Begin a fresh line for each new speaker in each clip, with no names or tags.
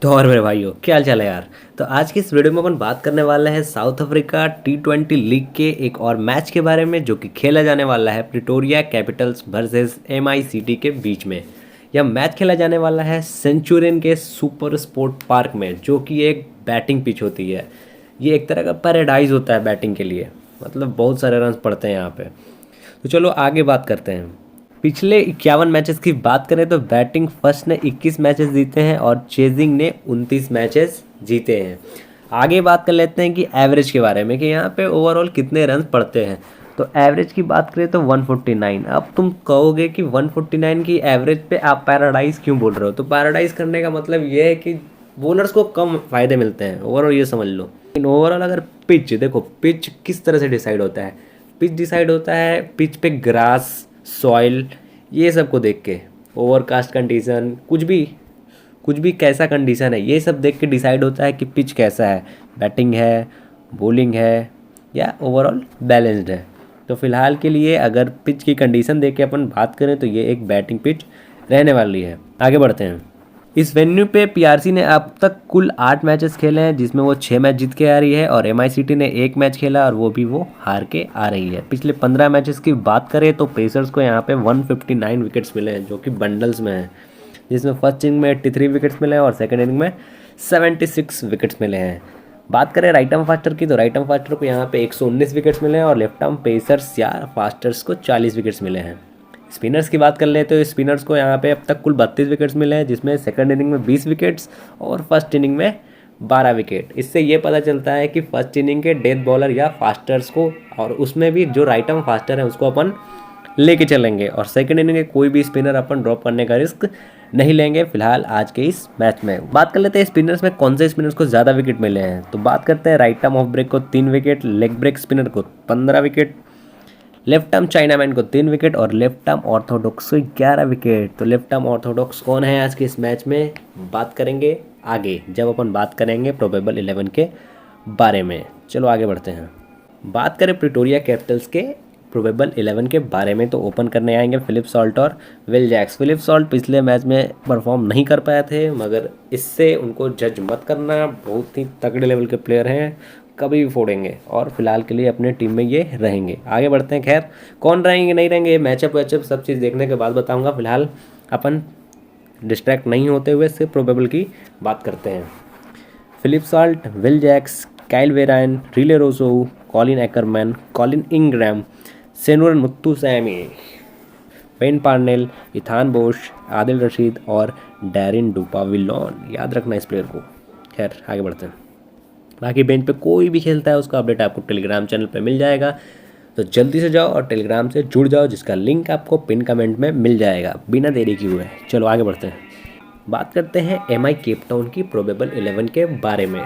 तो और मेरे भाइयों क्या हाल चाल है यार। तो आज की इस वीडियो में अपन बात करने वाला है साउथ अफ्रीका T20 लीग के एक और मैच के बारे में जो कि खेला जाने वाला है प्रिटोरिया कैपिटल्स वर्सेस MICT के बीच में। यह मैच खेला जाने वाला है सेंचुरियन के सुपर स्पोर्ट पार्क में, जो कि एक बैटिंग पिच होती है। ये एक तरह का पैराडाइज होता है बैटिंग के लिए, मतलब बहुत सारे रन पड़ते हैं यहाँ पे। तो चलो आगे बात करते हैं। पिछले 51 मैचेस की बात करें तो बैटिंग फर्स्ट ने 21 मैचेस जीते हैं और चेजिंग ने 29 मैचेस जीते हैं। आगे बात कर लेते हैं कि एवरेज के बारे में, कि यहाँ पे ओवरऑल कितने रन पड़ते हैं। तो एवरेज की बात करें तो 149। अब तुम कहोगे कि 149 की एवरेज पे आप पैराडाइज क्यों बोल रहे हो। तो पैराडाइज करने का मतलब ये है कि बॉलर्स को कम फ़ायदे मिलते हैं, ओवरऑल ये समझ लो। लेकिन ओवरऑल अगर पिच देखो, पिच किस तरह से डिसाइड होता है। पिच डिसाइड होता है पिच पे ग्रास, सॉइल, ये सब को देख के, ओवरकास्ट कंडीशन, कुछ भी कैसा कंडीशन है ये सब देख के डिसाइड होता है कि पिच कैसा है, बैटिंग है, बॉलिंग है या ओवरऑल बैलेंस्ड है। तो फिलहाल के लिए अगर पिच की कंडीशन देख के अपन बात करें तो ये एक बैटिंग पिच रहने वाली है। आगे बढ़ते हैं। इस वेन्यू पे PRC ने अब तक कुल 8 मैचेस खेले हैं, जिसमें वो 6 मैच जीत के आ रही है और MICT ने 1 मैच खेला और वो भी वो हार के आ रही है। पिछले 15 मैचेस की बात करें तो पेसर्स को यहाँ पे 159 विकेट्स मिले हैं, जो कि बंडल्स में है, जिसमें फर्स्ट इनिंग में 83 विकेट्स मिले हैं और सेकेंड इनिंग में 76 विकेट्स मिले हैं। बात करें राइट आर्म फास्टर की, तो राइट आर्म फास्टर को यहाँ पे 119 विकेट्स मिले हैं और लेफ्ट आर्म पेसर्स या फास्टर्स को 40 विकेट्स मिले हैं। स्पिनर्स की बात कर लें तो स्पिनर्स को यहाँ पे अब तक कुल 32 विकेट्स मिले हैं, जिसमें सेकंड इनिंग में 20 विकेट्स और फर्स्ट इनिंग में 12 विकेट। इससे ये पता चलता है कि फर्स्ट इनिंग के डेथ बॉलर या फास्टर्स को, और उसमें भी जो राइट आर्म फास्टर है उसको अपन लेके चलेंगे, और सेकंड इनिंग के कोई भी स्पिनर अपन ड्रॉप करने का रिस्क नहीं लेंगे फिलहाल आज के इस मैच में। बात कर लेते हैं स्पिनर्स में कौन से स्पिनर्स को ज़्यादा विकेट मिले हैं। तो बात करते हैं राइट आर्म ऑफ ब्रेक को 3 विकेट, लेग ब्रेक स्पिनर को 15 विकेट, लेफ्ट आर्म चाइनामैन को 3 विकेट और लेफ्ट आर्म ऑर्थोडॉक्स को 11 विकेट। तो लेफ्ट आर्म ऑर्थोडॉक्स कौन है आज के इस मैच में, बात करेंगे आगे जब अपन बात करेंगे प्रोबेबल 11 के बारे में। चलो आगे बढ़ते हैं। बात करें प्रिटोरिया कैपिटल्स के प्रोबेबल 11 के बारे में, तो ओपन करने आएंगे फिलिप सॉल्ट और विल जैक्स। फिलिप सॉल्ट पिछले मैच में परफॉर्म नहीं कर पाए थे, मगर इससे उनको जज मत करना, बहुत ही तगड़े लेवल के प्लेयर हैं, कभी भी फोड़ेंगे और फिलहाल के लिए अपने टीम में ये रहेंगे। आगे बढ़ते हैं। खैर कौन रहेंगे नहीं रहेंगे मैचअप वैचअप सब चीज़ देखने के बाद बताऊंगा। फिलहाल अपन डिस्ट्रैक्ट नहीं होते हुए सिर्फ प्रोबेबल की बात करते हैं। Phil Salt, Will Jacks, Kyle Verreynne, Rilee Rossouw, Colin Ackermann, Colin Ingram, Senuran Muthusamy, Wayne Parnell, Ethan Bosch, Adil Rashid और डैरिन डुपाविलोन। याद रखना इस प्लेयर को। खैर आगे बढ़ते हैं। बाकी बेंच पे कोई भी खेलता है उसका अपडेट आपको टेलीग्राम चैनल पे मिल जाएगा, तो जल्दी से जाओ और टेलीग्राम से जुड़ जाओ, जिसका लिंक आपको पिन कमेंट में मिल जाएगा बिना देरी किए हुए। चलो आगे बढ़ते हैं। बात करते हैं MI केप टाउन की प्रोबेबल 11 के बारे में।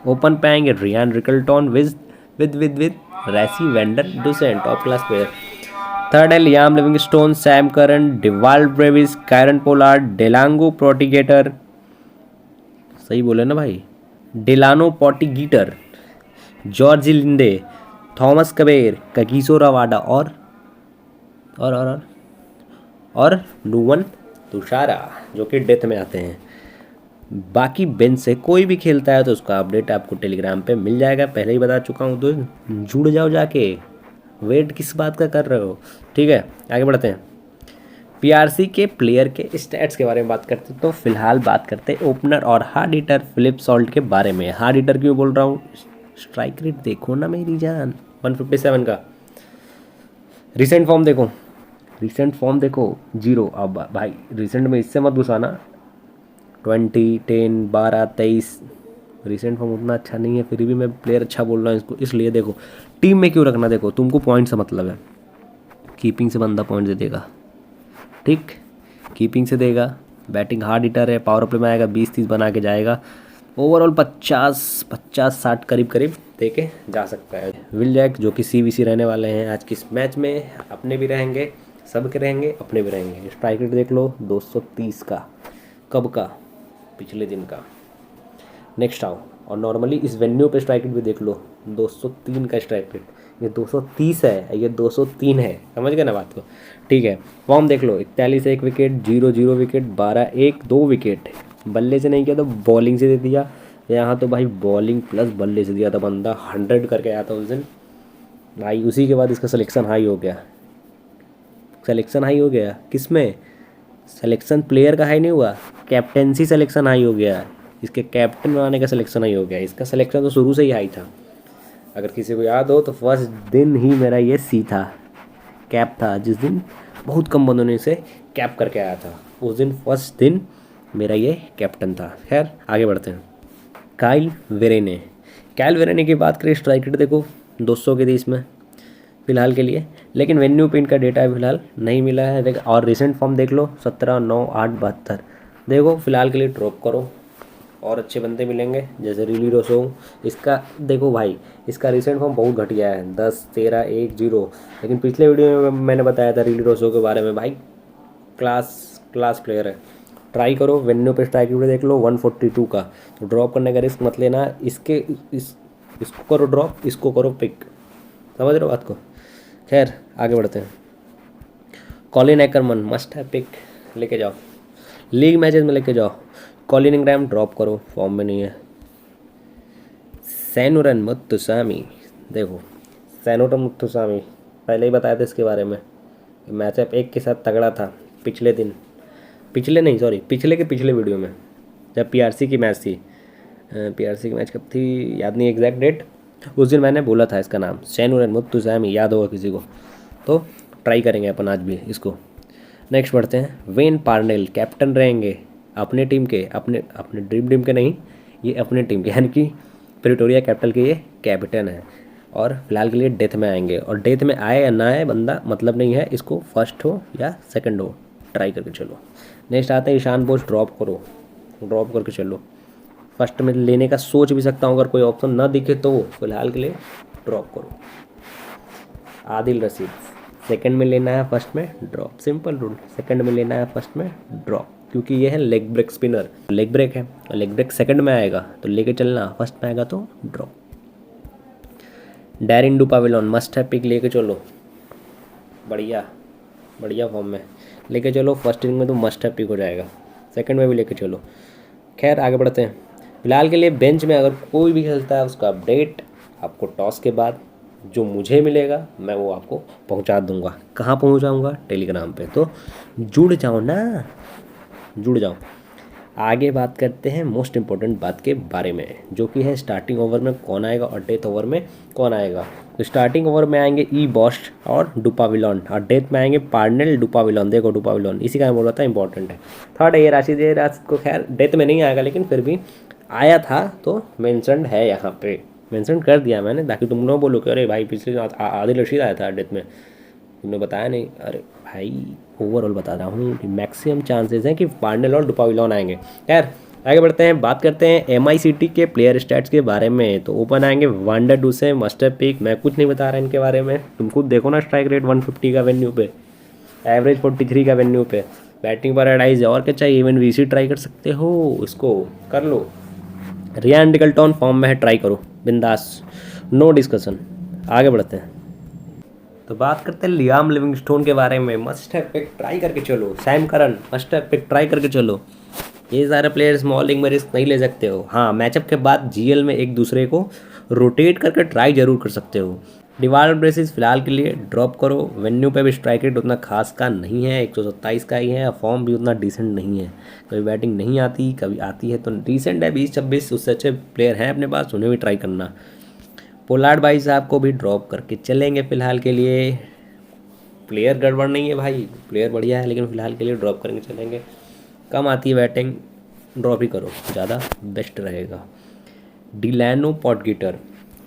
ओपन पे आएंगे Ryan Rickelton with Rassie van der Dussen, top class player. Third है Liam Livingstone, Sam Curran, Dewald Brevis, Kieron Pollard, Delano Potgieter, सही बोले ना भाई, Delano Potgieter, George Linde, Thomas Kaber, Kagiso Rabada और नुवन तुषारा, जो कि डेथ में आते हैं। बाकी बेंच से कोई भी खेलता है तो उसका अपडेट आपको टेलीग्राम पे मिल जाएगा, पहले ही बता चुका हूँ, तो जुड़ जाओ जाके, वेट किस बात का कर रहे हो। ठीक है आगे बढ़ते हैं। PRC के प्लेयर के स्टैट्स के बारे में बात करते हैं, तो फिलहाल बात करते हैं ओपनर और हार्ड हिटर फिलिप सॉल्ट के बारे में। हार्ड हिटर क्यों बोल रहा हूँ, स्ट्राइक रेट देखो ना मेरी जान, 157 का। रिसेंट फॉर्म देखो 0। अब भाई रिसेंट में इससे मत घुसाना, 20, 10, 12, 23। रिसेंट फॉर्म उतना अच्छा नहीं है, फिर भी मैं प्लेयर अच्छा बोल रहा हूँ इसको, इसलिए देखो टीम में क्यों रखना। देखो तुमको पॉइंट से मतलब है, कीपिंग से बंदा पॉइंट दे देगा, ठीक, कीपिंग से देगा। बैटिंग हार्ड हिटर है, पावर प्ले में आएगा 20-30 बना के जाएगा। ओवरऑल 50-60 करीब दे के जा सकता है। विल जैक जो कि CVC रहने वाले हैं आज की इस मैच में, अपने भी रहेंगे, सबके रहेंगे, अपने भी रहेंगे। स्ट्राइक रेट देख लो 230 का, कब का, पिछले दिन का। नेक्स्ट आओ, और नॉर्मली इस वेन्यू पे स्ट्राइक रेट भी देख लो, 203 का स्ट्राइक रेट। ये 230 है, ये 203 है, समझ गए ना बात को। ठीक है फॉर्म देख लो, 41 1 विकेट, 0 0 विकेट, 12 1 2 विकेट, बल्ले से नहीं किया तो बॉलिंग से दे दिया। यहाँ तो भाई बॉलिंग प्लस बल्ले से दिया था, बंदा 100 करके आया था उस दिन भाई। उसी के बाद इसका सिलेक्शन हाई हो गया। सिलेक्शन हाई हो गया किस में? सिलेक्शन प्लेयर का हाई नहीं हुआ, कैप्टेंसी सिलेक्शन हाई हो गया। इसके कैप्टन बनाने का सिलेक्शन हाई हो गया। इसका सिलेक्शन तो शुरू से ही हाई था। अगर किसी को याद हो तो फर्स्ट दिन ही मेरा ये सी था, कैप था। जिस दिन बहुत कम बंदों ने इसे कैप करके आया था, उस दिन फर्स्ट दिन मेरा ये कैप्टन था। खैर आगे बढ़ते हैं। काइल वेरेने। काइल वेरेने की बात करें, स्ट्राइक रेट देखो 200 के थी इसमें फ़िलहाल के लिए, लेकिन वेन्यू पे इनका डेटा फ़िलहाल नहीं मिला है। देख और रिसेंट फॉर्म देख लो 17, 9, 8, 72। देखो फ़िलहाल के लिए ड्रॉप करो, और अच्छे बंदे मिलेंगे जैसे रिली रोसो। इसका देखो भाई, इसका रिसेंट फॉर्म बहुत घटिया है, 10, 13, 1, 0। लेकिन पिछले वीडियो में मैंने बताया था रिली रोसो के बारे में, भाई क्लास प्लेयर है। ट्राई करो, वेन्यू पे स्ट्राइक रेट देख लो 142 का। तो ड्रॉप करने का रिस्क मत लेना। इसको करो ड्रॉप, इसको करो पिक। समझ रहे हो बात को? खैर आगे बढ़ते हैं। कॉलिन एक्करमन मस्ट है पिक, लेके जाओ लीग मैचेस में लेके जाओ। कॉलिन इंग्रैम ड्रॉप करो, फॉर्म में नहीं है। सैनुरन मुत्तुसामी, देखो सैनुरन मुत्तुसामी पहले ही बताया था इसके बारे में। मैचअप एक के साथ तगड़ा था पिछले दिन, पिछले के पिछले वीडियो में, जब पीआरसी की मैच थी। पीआरसी की मैच कब थी याद नहीं एग्जैक्ट डेट, उस दिन मैंने बोला था इसका नाम सैनुरन मुत्तुसामी, याद होगा किसी को तो ट्राई करेंगे अपन आज भी इसको। नेक्स्ट बढ़ते हैं। वेन पार्नेल कैप्टन रहेंगे अपने टीम के, अपने ड्रीम टीम के नहीं, ये अपने टीम के, यानी कि प्रिटोरिया कैपिटल के ये कैप्टन है। और फिलहाल के लिए डेथ में आएंगे, और डेथ में आए या ना आए बंदा मतलब नहीं है, इसको फर्स्ट हो या सेकंड हो ट्राई करके चलो। नेक्स्ट आते हैं ईशान बोस, ड्रॉप करो, ड्रॉप करके चलो। फर्स्ट में लेने का सोच भी सकता हूँ, अगर कोई ऑप्शन ना दिखे तो फिलहाल के लिए ड्रॉप करो। आदिल रशीद सेकंड में लेना है, फर्स्ट में ड्रॉप, सिंपल रूल। सेकंड में लेना है, फर्स्ट में ड्रॉप, क्योंकि ये है leg break spinner, leg break है, और लेग ब्रेक सेकंड में आएगा तो लेके चलना, फर्स्ट में आएगा तो ड्रॉप। डैरिन डुपाविलोन मस्ट है पिक, लेके चलो, बढ़िया फॉर्म में लेके चलो। फर्स्ट इनिंग में तो मस्ट है पिक हो जाएगा, सेकंड में भी लेके चलो। खैर आगे बढ़ते हैं। फिलहाल के लिए बेंच में अगर कोई भी खेलता है उसका अपडेट आपको टॉस के बाद जो मुझे मिलेगा मैं वो आपको पहुंचा दूंगा। कहाँ पहुंचाऊंगा? टेलीग्राम पे, तो जुड़ जाओ ना, जुड़ जाओ। आगे बात करते हैं मोस्ट इम्पोर्टेंट बात के बारे में, जो कि है स्टार्टिंग ओवर में कौन आएगा और डेथ ओवर में कौन आएगा। तो स्टार्टिंग ओवर में आएंगे ई बॉश और डुपाविलोन, और डेथ में आएंगे पार्नेल डुपाविलोन। देखो डुपाविलोन इसी का मैं बोल रहा था इंपॉर्टेंट है। थर्ड ये राशि को खैर डेथ में नहीं आएगा, लेकिन फिर भी आया था तो मेंशन्ड है, यहाँ पे मेंशन कर दिया मैंने, ताकि तुम लोग बोलो कि अरे भाई पिछले आदिल रशीद आया था डेथ में, तुमने बताया नहीं। अरे भाई ओवरऑल बता रहा हूँ, मैक्सिमम चांसेस हैं कि पार्नेल और डुपाविलोन आएंगे। खैर आगे बढ़ते हैं, बात करते हैं MICT के प्लेयर स्टैट्स के बारे में। तो ओपन आएंगे वंडर डू से मास्टर पिक, मैं कुछ नहीं बता रहा इनके बारे में, तुम खुद देखो ना। स्ट्राइक रेट 150 का वेन्यू पे, एवरेज 43 का वेन्यू पे, बैटिंग पर एडाइज, और क्या चाहिए? इवन VC ट्राई कर सकते हो, इसको कर लो। रियान डिकल्टन फॉर्म में है, ट्राई करो बिंदास, नो डिस्कशन। आगे बढ़ते हैं, तो बात करते हैं लियाम लिविंगस्टोन के बारे में। मस्ट है पिक, ट्राई करके चलो। सैम करन मस्ट है पिक, ट्राई करके चलो। ये सारे प्लेयर स्मॉल लीग में रिस्क नहीं ले सकते हो। हाँ मैचअप के बाद GL में एक दूसरे को रोटेट करके ट्राई जरूर कर सकते हो। डिवाल ब्रेसिस फिलहाल के लिए ड्रॉप करो। वेन्यू पे भी स्ट्राइक रेट उतना खास का नहीं है, 127 का ही है। फॉर्म भी उतना डिसेंट नहीं है, कभी बैटिंग नहीं आती, कभी आती है तो डिसेंट है। 20-26 उससे अच्छे प्लेयर हैं अपने पास, उन्हें भी ट्राई करना। पोलार्ड भाई साहब को भी ड्रॉप करके चलेंगे फिलहाल के लिए। प्लेयर गड़बड़ नहीं है भाई, प्लेयर बढ़िया है, लेकिन फिलहाल के लिए ड्रॉप करेंगे चलेंगे। कम आती है बैटिंग, ड्रॉप ही करो, ज़्यादा बेस्ट रहेगा। डिलैनो पॉटगिटर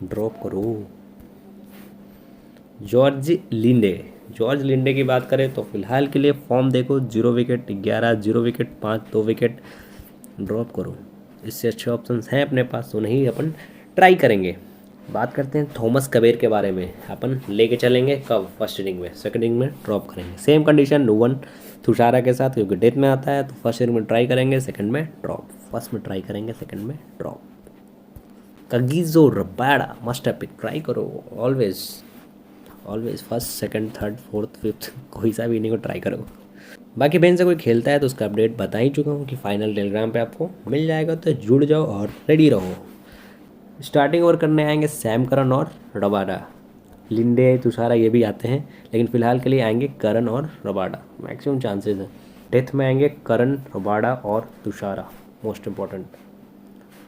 ड्रॉप करो। जॉर्ज लिंडे की बात करें तो फिलहाल के लिए फॉर्म देखो, 0 विकेट, 11, 0 विकेट, 5, 2 विकेट, ड्रॉप करो। इससे अच्छे ऑप्शंस हैं अपने पास, तो नहीं अपन ट्राई करेंगे। बात करते हैं थॉमस कबीर के बारे में। अपन लेके चलेंगे कब? फर्स्ट इनिंग में, सेकंड इनिंग में ड्रॉप करेंगे। सेम कंडीशन नुवन तुषारा के साथ, क्योंकि डेथ में आता है तो फर्स्ट इनिंग में ट्राई करेंगे, सेकंड में ड्रॉप। फर्स्ट में ट्राई करेंगे, सेकंड में drop. Kagiso Rabada must pick, try करो always first, second, third, fourth, fifth, कोई सा भी इनिंग को ट्राई करो। बाकी बहन से कोई खेलता है तो उसका अपडेट बता ही चुका हूँ कि फाइनल टेलीग्राम पे आपको मिल जाएगा, तो जुड़ जाओ और रेडी रहो। स्टार्टिंग ओवर करने आएंगे सैम करन और रबाडा। लिंडे तुषारा ये भी आते हैं, लेकिन फ़िलहाल के लिए आएंगे करन और रबाडा, मैक्सिमम चांसेस है। डेथ में आएंगे करन, रबाडा और Thushara, most important.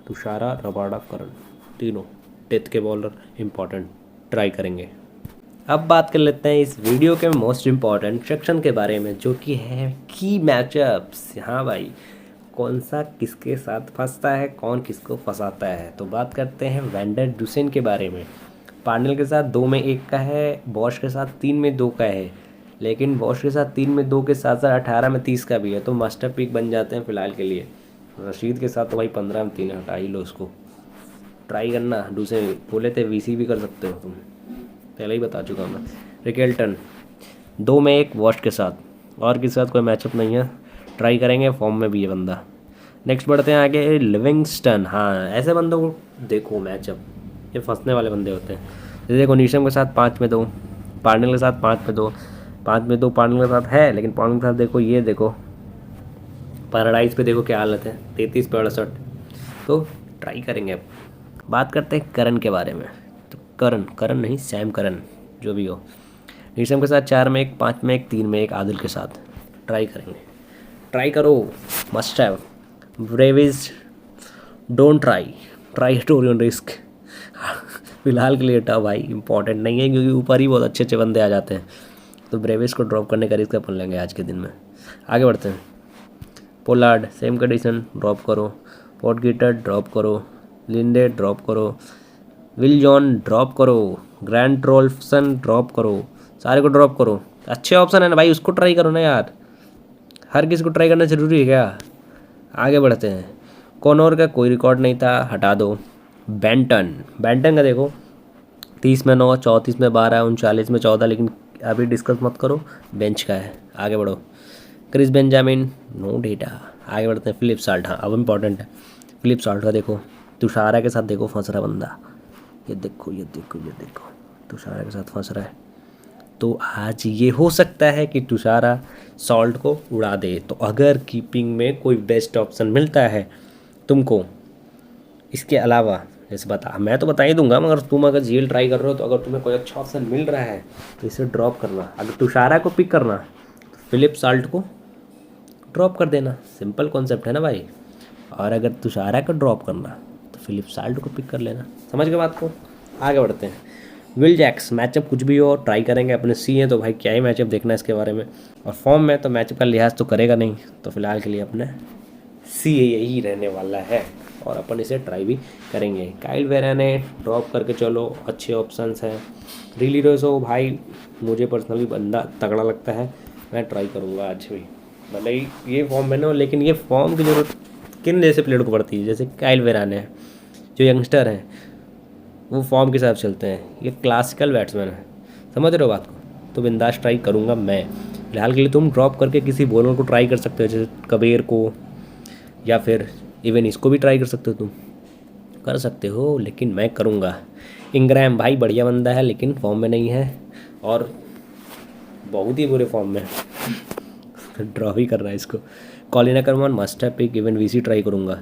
Thushara, Rabada, Curran, तीनों डेथ के बॉलर इम्पॉर्टेंट ट्राई करेंगे। अब बात कर लेते हैं इस वीडियो के मोस्ट इम्पॉर्टेंट सेक्शन के बारे में, जो कि है की मैचअप्स। हाँ भाई, कौन सा किसके साथ फंसता है, कौन किसको फंसाता है। तो बात करते हैं वैंडर डुसेन के बारे में। पार्नल के साथ 2 में 1 का है, बॉश के साथ 3 में 2 का है, लेकिन बॉश के साथ 3 में 2 के साथ साथ 18 में 30 का भी है, तो मास्टर पिक बन जाते हैं फ़िलहाल के लिए। रशीद के साथ तो भाई 15 में 3 हटा ही लो उसको, ट्राई करना। डुसेन बोले थे वीसी भी कर सकते हो तुम, पहले ही बता चुका हूँ मैं। रिकेल्टन 2 में 1 वॉश के साथ, और किसी साथ कोई मैचअप नहीं है, ट्राई करेंगे, फॉर्म में भी ये बंदा। नेक्स्ट बढ़ते हैं आगे, लिविंगस्टन। हाँ, ऐसे बंदों को देखो मैचअप, ये फंसने वाले बंदे होते हैं। जैसे देखो नीशम के साथ 5 में 2, पार्नल के साथ 5 में 2, 5 में 2 पार्नल के साथ है, लेकिन पार्नल के साथ देखो, ये देखो पैराडाइज पे देखो क्या हालत है, 33 पे 68। तो ट्राई करेंगे। अब बात करते हैं करन के बारे में। तो करन नहीं, सैम करन, जो भी हो। नीशम के साथ 4 में 1, 5 में 1, 3 में 1 आदिल के साथ, ट्राई करेंगे। ट्राई करो, must have. Brevis don't try at your own risk. फिलहाल के लिए भाई इंपॉर्टेंट नहीं है, क्योंकि ऊपर ही बहुत अच्छे अच्छे बंदे आ जाते हैं, तो ब्रेविस को ड्रॉप करने का रिस्क अपन लेंगे आज के दिन में। आगे बढ़ते हैं। पोलार्ड सेम कंडीशन, ड्रॉप करो। पॉटगीटर ड्रॉप करो। लिंडे ड्रॉप करो। विल जॉन ड्रॉप करो। ग्रैंड रोल्फसन ड्रॉप करो। सारे को ड्रॉप करो। अच्छे ऑप्शन है ना भाई, उसको ट्राई करो ना यार, हर किसी को ट्राई करना ज़रूरी है क्या। आगे बढ़ते हैं। कॉनोर का कोई रिकॉर्ड नहीं था, हटा दो। बेंटन का देखो 30 में 9, 34 में 12, 39 में 14, लेकिन अभी डिस्कस मत करो, बेंच का है। आगे बढ़ो। Chris Benjamin no data. आगे बढ़ते हैं। फिलिप साल्ट, हाँ अब इम्पॉर्टेंट है। फिलिप साल्ट का देखो, तुषारा के साथ देखो फंस रहा बंदा, ये देखो तुषारा के साथ फंस रहा है। तो आज ये हो सकता है कि तुषारा सॉल्ट को उड़ा दे। तो अगर कीपिंग में कोई बेस्ट ऑप्शन मिलता है तुमको इसके अलावा, जैसे बता, मैं तो बता ही दूंगा, मगर तुम अगर जीएल ट्राई कर रहे हो तो अगर तुम्हें कोई अच्छा ऑप्शन मिल रहा है तो इसे ड्रॉप करना। अगर तुषारा को पिक करना तो फिलिप साल्ट को ड्रॉप कर देना, सिंपल कॉन्सेप्ट है ना भाई। और अगर तुषारा को ड्रॉप करना तो फिलिप साल्ट को पिक कर लेना। समझ गए बात को। आगे बढ़ते हैं। विल जैक्स मैचअप कुछ भी हो ट्राई करेंगे, अपने सी हैं तो भाई क्या ही मैचअप देखना है इसके बारे में, और फॉर्म में तो मैचअप का लिहाज तो करेगा नहीं, तो फिलहाल के लिए अपने सी यही रहने वाला है और अपन इसे ट्राई भी करेंगे। काइल वेराने ड्रॉप करके चलो, अच्छे ऑप्शंस हैं। रिली रोजो भाई मुझे पर्सनली बंदा तगड़ा लगता है, मैं ट्राई करूँगा आज भी, भले ही ये फॉर्म में ना, लेकिन ये फॉर्म की ज़रूरत किन जैसे प्लेयर को पड़ती है, जैसे काइल वेराने हैं जो यंगस्टर हैं, वो फॉर्म के हिसाब से चलते हैं, ये क्लासिकल बैट्समैन है। समझ रहे हो बात को। तो बिंदास ट्राई करूँगा मैं। फिलहाल के लिए तुम ड्रॉप करके किसी बॉलर को ट्राई कर सकते हो, जैसे कबीर को, या फिर इवन इसको भी ट्राई कर सकते हो, तुम कर सकते हो, लेकिन मैं करूँगा। इंग्रैम भाई बढ़िया बंदा है, लेकिन फॉर्म में नहीं है और बहुत ही बुरे फॉर्म में ड्रॉ ही कर रहा है इसको। कॉलिन अकरमान मस्ट है पिक, इवन वीसी ट्राई करूँगा।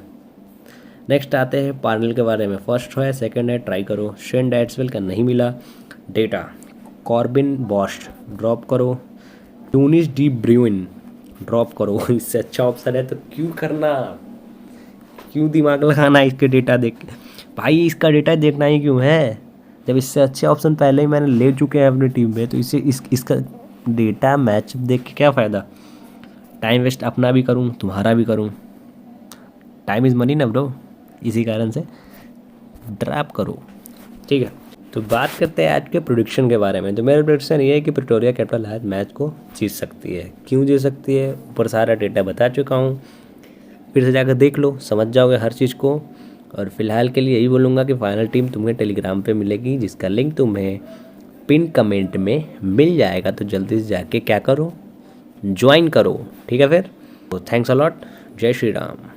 नेक्स्ट आते हैं पार्नल के बारे में। फर्स्ट है, सेकंड है, ट्राई करो। शेन डैट्सवेल का नहीं मिला डेटा। कॉर्बिन बॉश ड्रॉप करो। टूनिस डी ब्रूइन ड्रॉप करो। इससे अच्छा ऑप्शन है तो क्यों करना, क्यों दिमाग लगाना इसके डेटा देख के भाई, इसका डेटा देखना ही क्यों है जब इससे अच्छे ऑप्शन पहले ही मैंने ले चुके हैं अपनी टीम में, तो इससे इसका डेटा मैच देख के क्या फ़ायदा। टाइम वेस्ट अपना भी करूँ तुम्हारा भी करूँ, टाइम इज़ मनी ना ब्रो, इसी कारण से ड्रॉप करो। ठीक है, तो बात करते हैं आज के प्रोडिक्शन के बारे में। तो मेरा प्रोडिक्शन ये है कि प्रिटोरिया कैपिटल आज मैच को जीत सकती है। क्यों जीत सकती है, ऊपर सारा डेटा बता चुका हूँ, फिर से जाकर देख लो, समझ जाओगे हर चीज़ को। और फिलहाल के लिए यही बोलूँगा कि फाइनल टीम तुम्हें टेलीग्राम पे मिलेगी, जिसका लिंक तुम्हें पिन कमेंट में मिल जाएगा। तो जल्दी से जाके क्या करो, ज्वाइन करो। ठीक है फिर, तो थैंक्स अ लॉट, जय श्री राम।